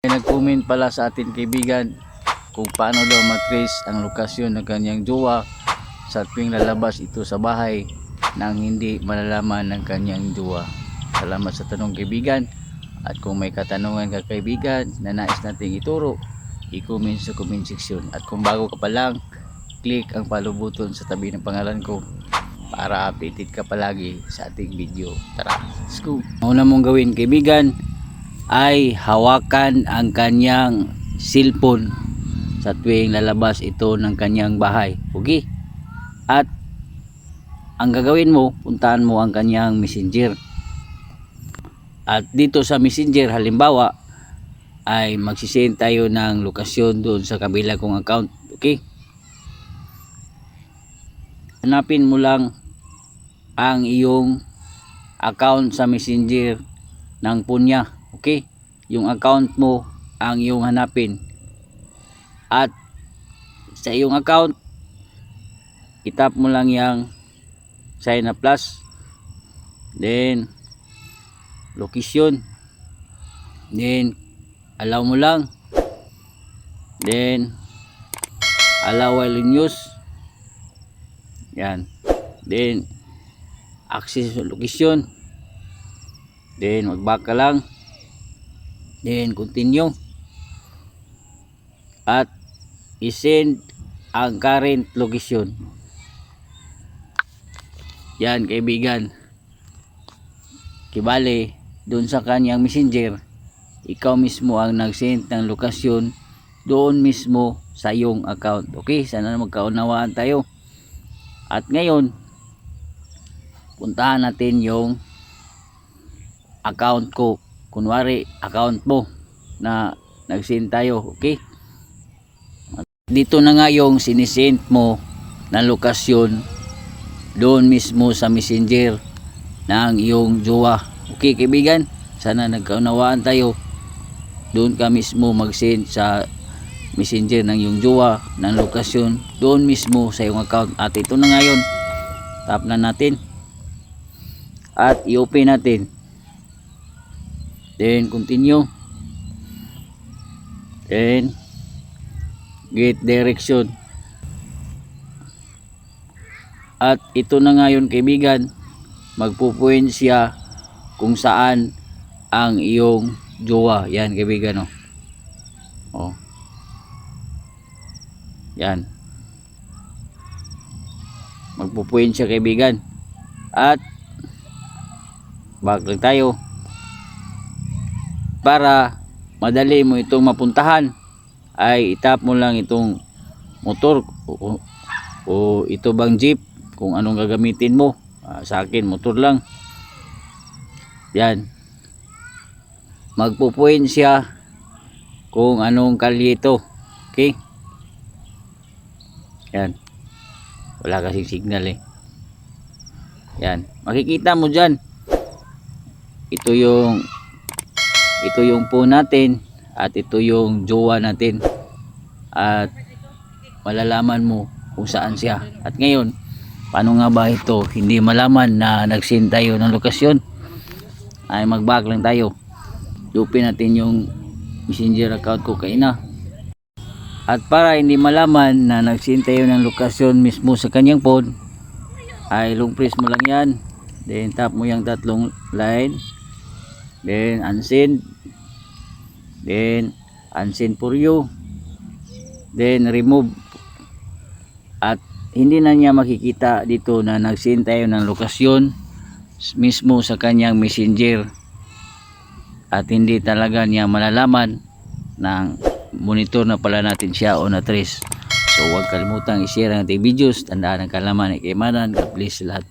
May nag-comment pala sa atin kaibigan kung paano daw matrace ang lokasyon ng kanyang jowa sa tuwing lalabas ito sa bahay nang hindi malalaman ng kanyang jowa. Salamat sa tanong kaibigan, at kung may katanungan ka kaibigan na nais nating ituro, i-comment sa comment section, at kung bago ka pa lang, click ang follow button sa tabi ng pangalan ko para updated ka palagi sa ating video. Tara, let's go! Ang una mong gawin kaibigan ay hawakan ang kanyang cellphone sa tuwing lalabas ito ng kanyang bahay. Okay? At ang gagawin mo, puntahan mo ang kanyang messenger. At dito sa messenger, halimbawa, ay magsisend tayo ng lokasyon doon sa kabila kong account. Okay? Hanapin mo lang ang iyong account sa messenger ng phone niya. Okay? Yung account mo ang iyong hanapin. At sa iyong account, itap mo lang yung sign na plus. Then, location. Then, allow mo lang. Then, allow while in use. Yan. Then, access location. Then, mag-back ka lang. Then continue, at isend ang current location. Yan kaibigan, kibali doon sa kanyang messenger, ikaw mismo ang nag-send ng lokasyon doon mismo sa iyong account. Okay, sana magkaunawaan tayo. At ngayon, puntahan natin yung account ko. Kunwari, account mo na nag-send tayo. Okay? Dito na nga yung sinisend mo na lokasyon doon mismo sa messenger ng iyong jowa. Okay, kaibigan? Sana nagkaunawaan tayo. Doon ka mismo mag-send sa messenger ng iyong jowa ng lokasyon doon mismo sa iyong account. At ito na nga yun. Tap na natin. At i-open natin. Then continue. Then get direction. At ito na nga yun kaibigan, magpupuin siya kung saan ang iyong jowa. Yan kaibigan, oh. Yan, magpupuin siya kaibigan. At back lang tayo para madali mo itong mapuntahan. Ay itap mo lang itong motor o ito bang jeep, kung anong gagamitin mo. Sa akin motor lang. Yan, magpupuin siya kung anong kalye ito. Okay, yan, wala kasing signal Yan, makikita mo dyan, ito yung phone natin, at ito yung jowa natin, at malalaman mo kung saan siya. At ngayon, paano nga ba ito hindi malaman na nag-send tayo ng lokasyon? Ay mag-back lang tayo, open natin yung messenger account ko kaina. At para hindi malaman na nag-send tayo ng lokasyon mismo sa kanyang phone, ay long press mo lang yan, then tap mo yung tatlong line, then unsend, then unsend for you, then remove. At hindi na niya makikita dito na nag-send tayo ng lokasyon mismo sa kanyang messenger, at hindi talaga niya malalaman ng monitor na pala natin siya o na trace. So huwag kalimutang i-share ang ating videos. Tandaan ang kalaman ay kaimanan. God bless lahat.